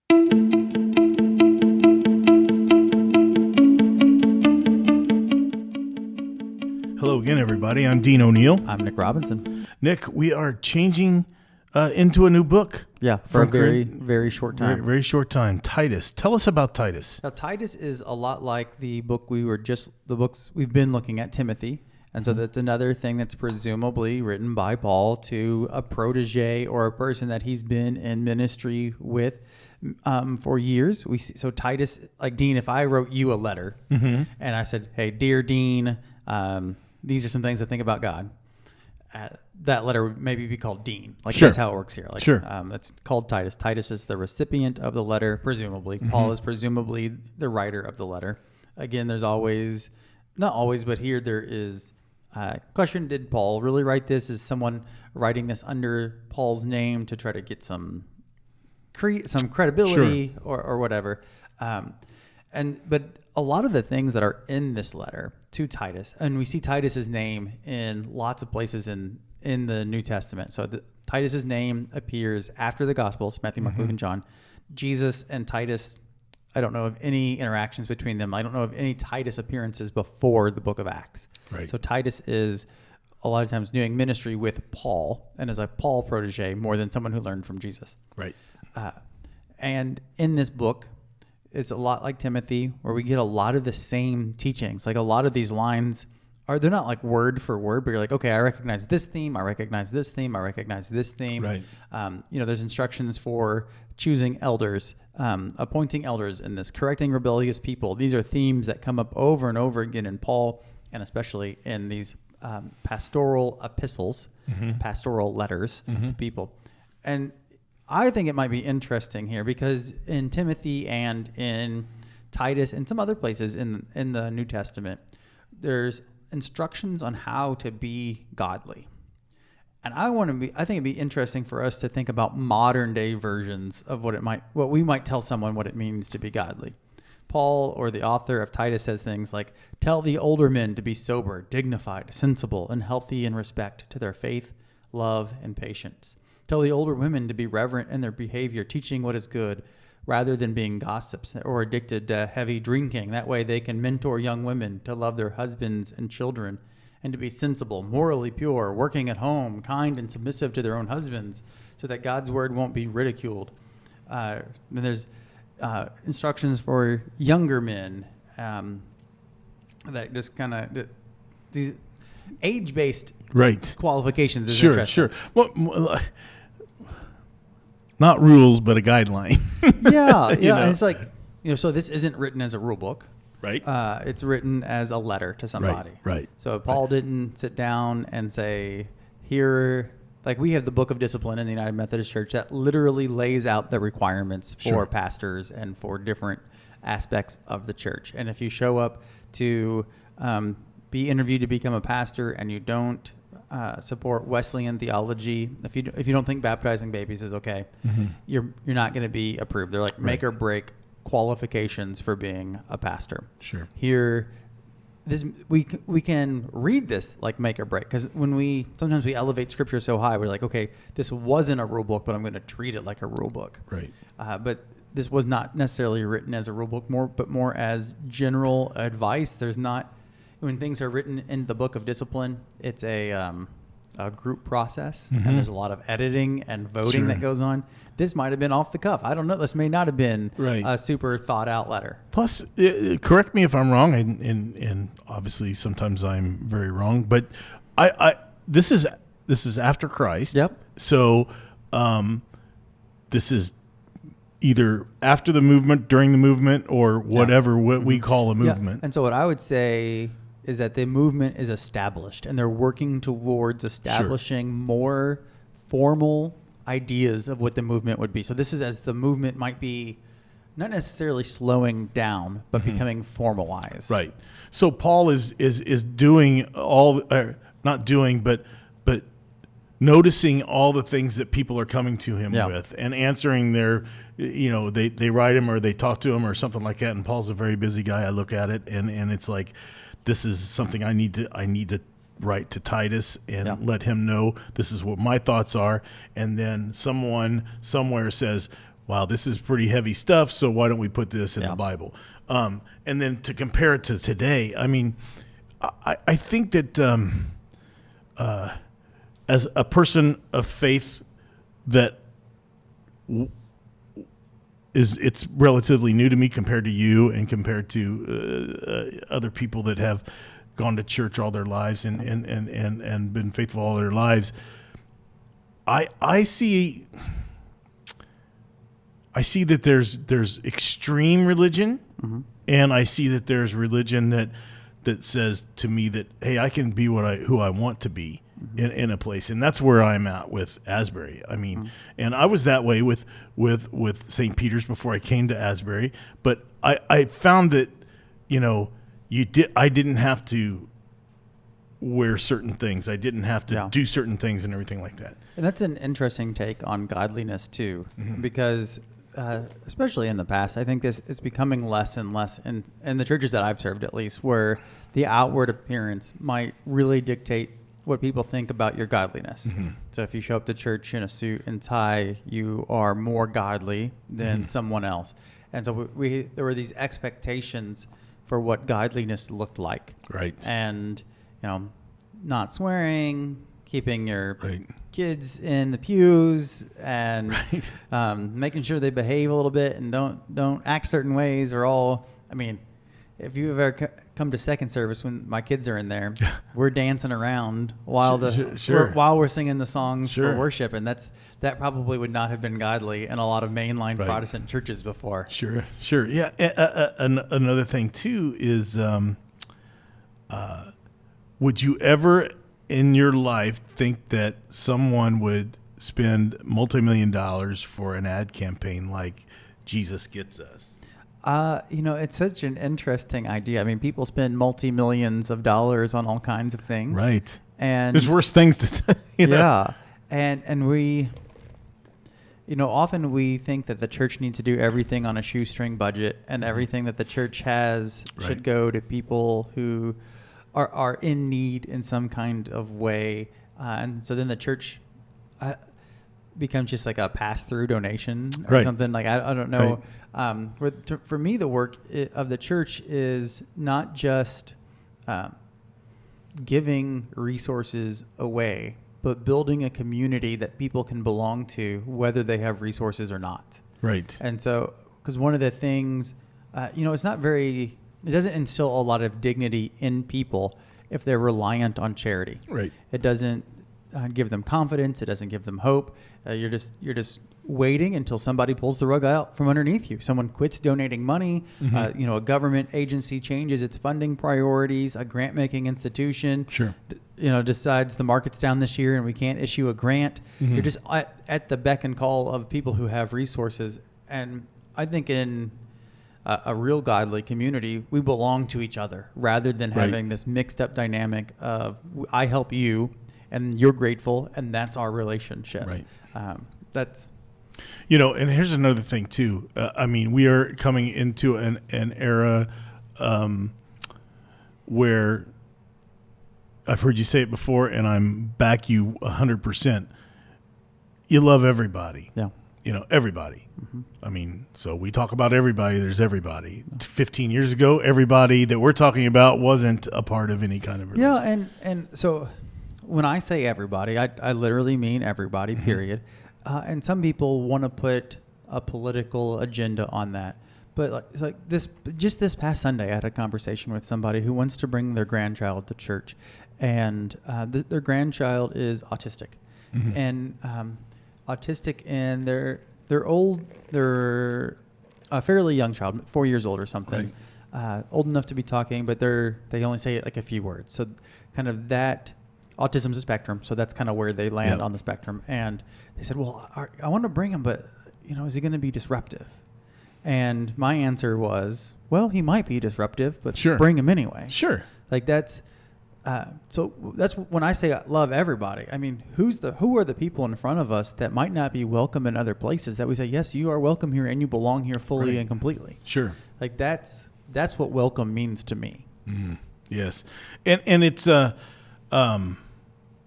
Hello again, everybody. I'm Dean O'Neill. I'm Nick Robinson. Nick, we are changing into a new book. Yeah, for a very, very short time. Very short time. Titus. Tell us about Titus. Now, Titus is a lot like the books we've been looking at, Timothy. And so that's another thing that's presumably written by Paul to a protege or a person that he's been in ministry with for years. So Titus, like Dean, if I wrote you a letter and I said, hey, dear Dean, these are some things I think about God. That letter would maybe be called Dean. Sure. That's how it works here. Sure. It's called Titus. Titus is the recipient of the letter, presumably. Paul is presumably the writer of the letter. Again, there's always, not always, but here there is question, did Paul really write this? Is someone writing this under Paul's name to try to get some credibility or whatever? But a lot of the things that are in this letter to Titus, and we see Titus's name in lots of places in the New Testament. So Titus's name appears after the Gospels, Matthew, Mark, Luke, and John. Jesus and Titus, I don't know of any interactions between them. I don't know of any Titus appearances before the book of Acts. Right. So Titus is a lot of times doing ministry with Paul and is a Paul protege more than someone who learned from Jesus. Right. And in this book, it's a lot like Timothy, where we get a lot of the same teachings. Like a lot of these lines they're not like word for word, but you're like, okay, I recognize this theme. I recognize this theme. I recognize this theme. Right. There's instructions for choosing elders, appointing elders in this, correcting rebellious people. These are themes that come up over and over again in Paul, and especially in these pastoral epistles, pastoral letters to people. And I think it might be interesting here because in Timothy and in Titus and some other places in the New Testament, there's instructions on how to be godly. And I think it'd be interesting for us to think about modern day versions of what we might tell someone what it means to be godly. Paul, or the author of Titus, says things like, tell the older men to be sober, dignified, sensible, and healthy in respect to their faith, love, and patience. Tell the older women to be reverent in their behavior, teaching what is good, rather than being gossips or addicted to heavy drinking. That way they can mentor young women to love their husbands and children and to be sensible, morally pure, working at home, kind and submissive to their own husbands, so that God's word won't be ridiculed. Then there's instructions for younger men that just kind of these age-based qualifications is interesting. Sure. Well, not rules, but a guideline. Yeah. It's like, so this isn't written as a rule book. Right. It's written as a letter to somebody. Right. So Paul didn't sit down and say, here, like we have the Book of Discipline in the United Methodist Church that literally lays out the requirements for pastors and for different aspects of the church. And if you show up to be interviewed to become a pastor and you don't support Wesleyan theology, if you don't think baptizing babies is okay, you're not going to be approved. They're like make or break qualifications for being a pastor. Sure. Here, we can read this like make or break, because sometimes we elevate scripture so high, we're like, okay, this wasn't a rule book, but I'm going to treat it like a rule book. Right. But this was not necessarily written as a rule book, but more as general advice. When things are written in the Book of Discipline, it's a group process, and there's a lot of editing and voting that goes on. This might have been off the cuff. I don't know. This may not have been a super thought out letter. Plus, correct me if I'm wrong, and obviously sometimes I'm very wrong, but this is after Christ. Yep. So this is either after the movement, during the movement, or whatever what we call a movement. Yeah. And so what I would say is that the movement is established, and they're working towards establishing more formal ideas of what the movement would be. So this is as the movement might be not necessarily slowing down, but becoming formalized. Right. So Paul is doing all, not doing, but noticing all the things that people are coming to him with, and answering their, they write him or they talk to him or something like that. And Paul's a very busy guy. I look at it and it's like, this is something I need to write to Titus and let him know this is what my thoughts are. And then someone somewhere says, wow, this is pretty heavy stuff, so why don't we put this in the Bible? And then to compare it to today, I mean, I think that as a person of faith that it's relatively new to me compared to you and compared to other people that have gone to church all their lives and been faithful all their lives. I see that there's extreme religion, and I see that there's religion that says to me that, hey, I can be who I want to be in a place, and that's where I'm at with Asbury. I mean, and I was that way with St. Peter's before I came to Asbury, but I found that, I didn't have to wear certain things. I didn't have to do certain things and everything like that. And that's an interesting take on godliness too, because especially in the past, I think this is becoming less and less in the churches that I've served, at least, where the outward appearance might really dictate what people think about your godliness. So if you show up to church in a suit and tie, you are more godly than someone else. And so there were these expectations for what godliness looked like. Right. And, not swearing, keeping your kids in the pews, and making sure they behave a little bit and don't act certain ways, or all. I mean, if you've ever come to second service when my kids are in there, we're dancing around while while we're singing the songs for worship, and that probably would not have been godly in a lot of mainline Protestant churches before. Sure. Yeah. Another thing too is, would you ever in your life think that someone would spend multi-million dollars for an ad campaign like Jesus Gets Us? It's such an interesting idea. I mean, people spend multi-millions of dollars on all kinds of things. Right. And there's worse things to say. Yeah. And we, often we think that the church needs to do everything on a shoestring budget, and everything that the church has should go to people who are in need in some kind of way. And so then the church becomes just like a pass-through donation or something. Like, I don't know. For me, the work of the church is not just giving resources away, but building a community that people can belong to, whether they have resources or not. Right. And so, because one of the things, it doesn't instill a lot of dignity in people if they're reliant on charity. Right. It doesn't give them confidence. It doesn't give them hope. You're just waiting until somebody pulls the rug out from underneath you. Someone quits donating money. A government agency changes its funding priorities. A grant-making institution, decides the market's down this year and we can't issue a grant. You're just at the beck and call of people who have resources. And I think in a real godly community, we belong to each other rather than having this mixed up dynamic of I help you and you're grateful, and that's our relationship. Right. That's. And here's another thing too. We are coming into an era where I've heard you say it before, and I'm back you 100%. You love everybody. Yeah. Everybody. So we talk about everybody. There's everybody. 15 years ago, everybody that we're talking about wasn't a part of any kind of religion. Yeah, and so when I say everybody, I literally mean everybody, period. And some people want to put a political agenda on that. But this past Sunday, I had a conversation with somebody who wants to bring their grandchild to church, and their grandchild is autistic, and autistic, and they're a fairly young child, 4 years old or something, old enough to be talking, but they only say like a few words. So kind of that. Autism's a spectrum, so that's kind of where they land on the spectrum. And they said, well, I want to bring him, but, is he going to be disruptive? And my answer was, well, he might be disruptive, but bring him anyway. Sure. Like that's when I say I love everybody. I mean, who are the people in front of us that might not be welcome in other places that we say, yes, you are welcome here and you belong here fully and completely. Sure. Like that's what welcome means to me. Yes. And it's,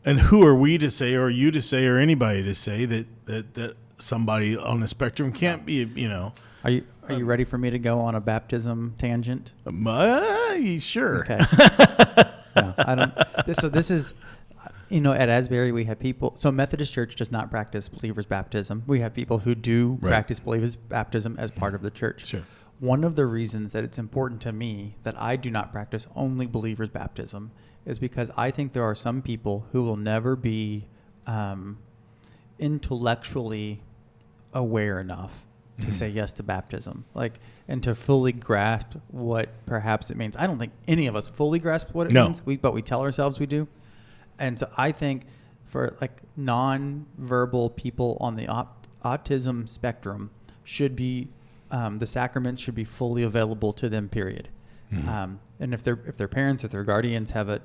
and who are we to say, or you to say, or anybody to say that somebody on the spectrum can't be, Are you ready for me to go on a baptism tangent? Sure. Okay. No, I don't. This is, at Asbury we have people. So Methodist Church does not practice believers' baptism. We have people who do practice believers' baptism as part of the church. Sure. One of the reasons that it's important to me that I do not practice only believers' baptism is because I think there are some people who will never be intellectually aware enough to say yes to baptism, and to fully grasp what perhaps it means. I don't think any of us fully grasp what it means, but we tell ourselves we do. And so I think for non-verbal people on the autism spectrum should be, the sacraments should be fully available to them, period. Mm-hmm. And if their parents or their guardians have it,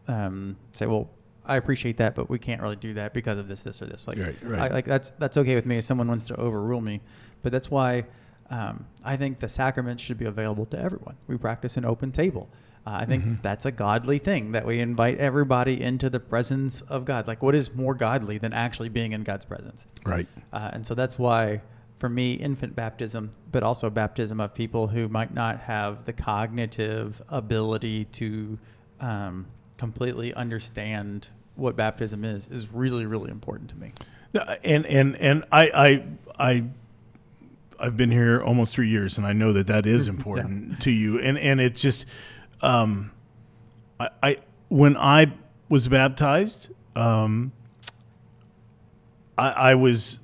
say, well, I appreciate that, but we can't really do that because of this, or this. Right. That's okay with me if someone wants to overrule me. But that's why I think the sacraments should be available to everyone. We practice an open table. I think that's a godly thing, that we invite everybody into the presence of God. What is more godly than actually being in God's presence? Right. And so that's why, for me, infant baptism, but also baptism of people who might not have the cognitive ability to completely understand what baptism is really, really important to me. And I've been here almost 3 years, and I know that is important to you. And it's just, when I was baptized, I waited.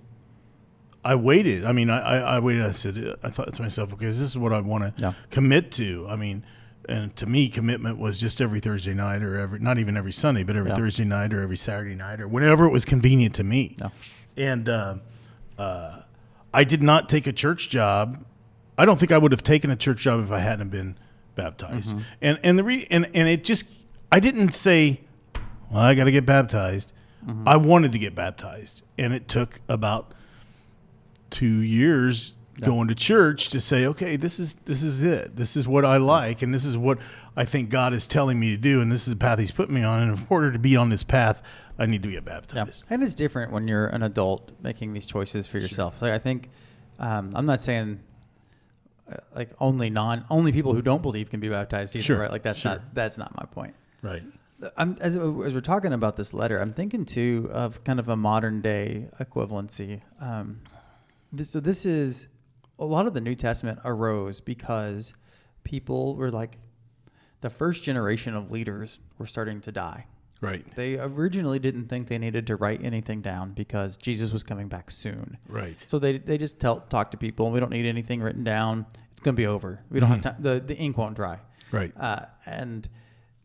I waited. I thought to myself, okay, this is what I want to commit to. And to me, commitment was just every Thursday night, or not even every Sunday, but every Thursday night or every Saturday night, or whenever it was convenient to me. Yeah. And I did not take a church job. I don't think I would have taken a church job if I hadn't been baptized. Mm-hmm. And it just, I didn't say, well, I got to get baptized. Mm-hmm. I wanted to get baptized, and it took about 2 years going to church to say, okay, this is it. This is what I like, and this is what I think God is telling me to do, and this is the path He's put me on. And in order to be on this path, I need to get baptized. Yeah. And it's different when you're an adult making these choices for yourself. Sure. I think I'm not saying only people who don't believe can be baptized either. Sure. Right? That's not my point. Right. As we're talking about this letter, I'm thinking too of kind of a modern day equivalency. This is. A lot of the New Testament arose because people were the first generation of leaders were starting to die. Right. They originally didn't think they needed to write anything down because Jesus was coming back soon. Right. So they just talk to people. We don't need anything written down. It's going to be over. We don't have time. The ink won't dry. Right. And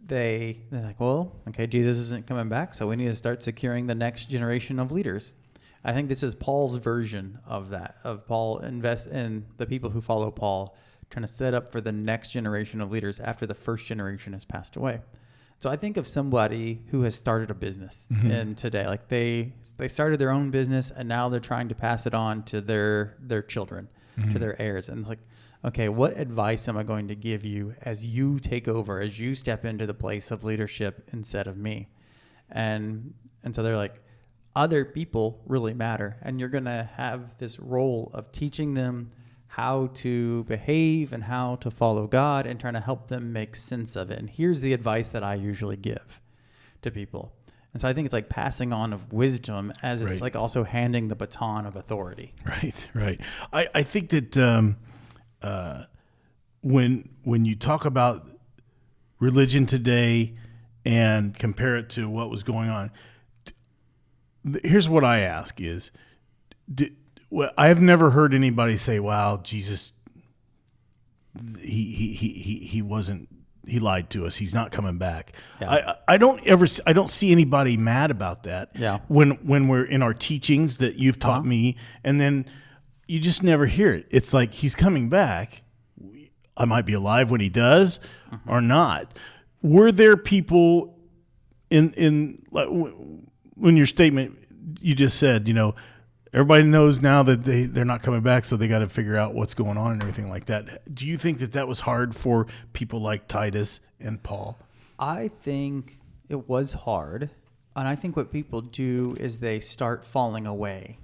they're like, well, okay, Jesus isn't coming back, so we need to start securing the next generation of leaders. I think this is Paul's version of that, of Paul invest in the people who follow Paul, trying to set up for the next generation of leaders after the first generation has passed away. So I think of somebody who has started a business and today, they started their own business and now they're trying to pass it on to their children, to their heirs. And it's like, okay, what advice am I going to give you as you take over, as you step into the place of leadership instead of me? And so they're like, other people really matter, and you're going to have this role of teaching them how to behave and how to follow God and trying to help them make sense of it. And here's the advice that I usually give to people. And so I think it's passing on of wisdom as it's also handing the baton of authority. Right. I think that when you talk about religion today and compare it to what was going on, here's what I ask is, I have never heard anybody say, wow, Jesus, he lied to us. He's not coming back. Yeah. I don't see anybody mad about that. Yeah. When we're in our teachings that you've taught me, and then you just never hear it. It's like, he's coming back. I might be alive when he does or not. Were there people when your statement, you just said, everybody knows now that they're not coming back, so they got to figure out what's going on and everything like that. Do you think that was hard for people like Titus and Paul? I think it was hard, and I think what people do is they start falling away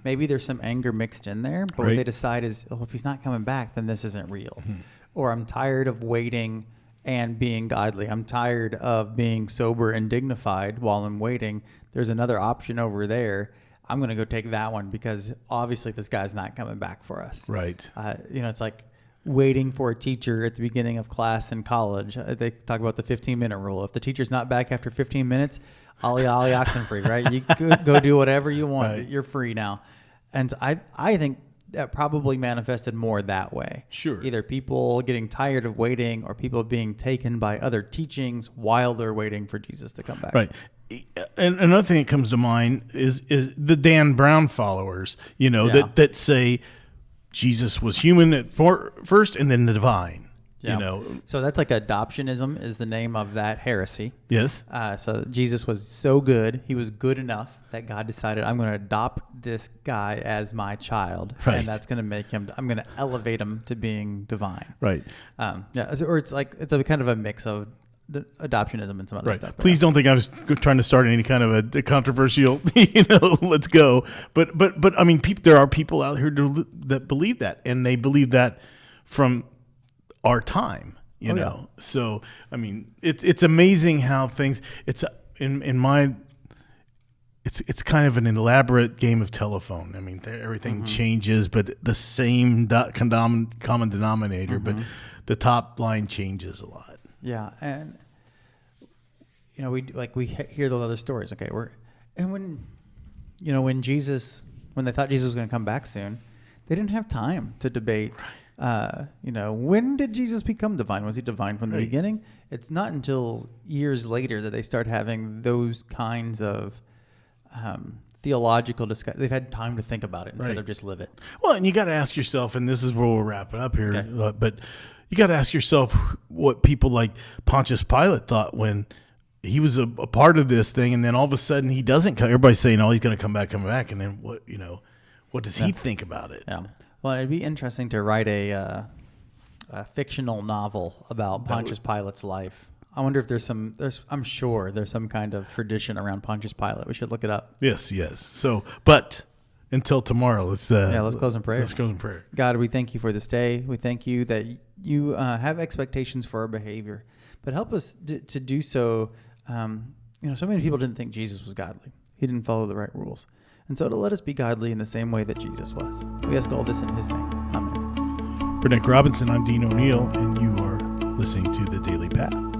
Maybe there's some anger mixed in there, but what they decide is, oh, if he's not coming back, then this isn't real. Or I'm tired of waiting and being godly. I'm tired of being sober and dignified while I'm waiting. There's another option over there. I'm going to go take that one because obviously this guy's not coming back for us. Right. It's like waiting for a teacher at the beginning of class in college. They talk about the 15-minute rule. If the teacher's not back after 15 minutes, ollie oxen free, right? You go do whatever you want. Right. You're free now. And I think that probably manifested more that way. Sure. Either people getting tired of waiting or people being taken by other teachings while they're waiting for Jesus to come back. Right. And another thing that comes to mind is the Dan Brown followers, that say Jesus was human at first and then the divine. Yeah. So that's like adoptionism is the name of that heresy. Yes. So Jesus was so good. He was good enough that God decided, I'm going to adopt this guy as my child. Right. And that's going to make him, I'm going to elevate him to being divine. Right. Or it's a kind of a mix of adoptionism and some other stuff. Please don't think I was trying to start any kind of a controversial, let's go. But I mean, there are people out here that believe that, and they believe that from our time, you know. Yeah. So I mean, it's amazing how things. It's it's kind of an elaborate game of telephone. I mean, everything changes, but the same common denominator, but the top line changes a lot. Yeah, and we hear those other stories. Okay, when they thought Jesus was going to come back soon, they didn't have time to debate. When did Jesus become divine? Was he divine from the beginning? It's not until years later that they start having those kinds of theological discussion. They've had time to think about it instead of just live it. Well, and you got to ask yourself, and this is where we'll wrap it up here, okay. But you got to ask yourself what people like Pontius Pilate thought when he was a part of this thing, and then all of a sudden he doesn't come. Everybody's saying, "Oh, he's going to come back," and then what does he think about it? Yeah. Well, it'd be interesting to write a fictional novel about Pontius Pilate's life. I wonder if I'm sure there's some kind of tradition around Pontius Pilate. We should look it up. Yes. So, but until tomorrow, let's close in prayer. Let's close in prayer. God, we thank you for this day. We thank you that you have expectations for our behavior, but help us to do so. So many people didn't think Jesus was godly. He didn't follow the right rules. And so to let us be godly in the same way that Jesus was. We ask all this in his name. Amen. For Nick Robinson, I'm Dean O'Neill, and you are listening to The Daily Path.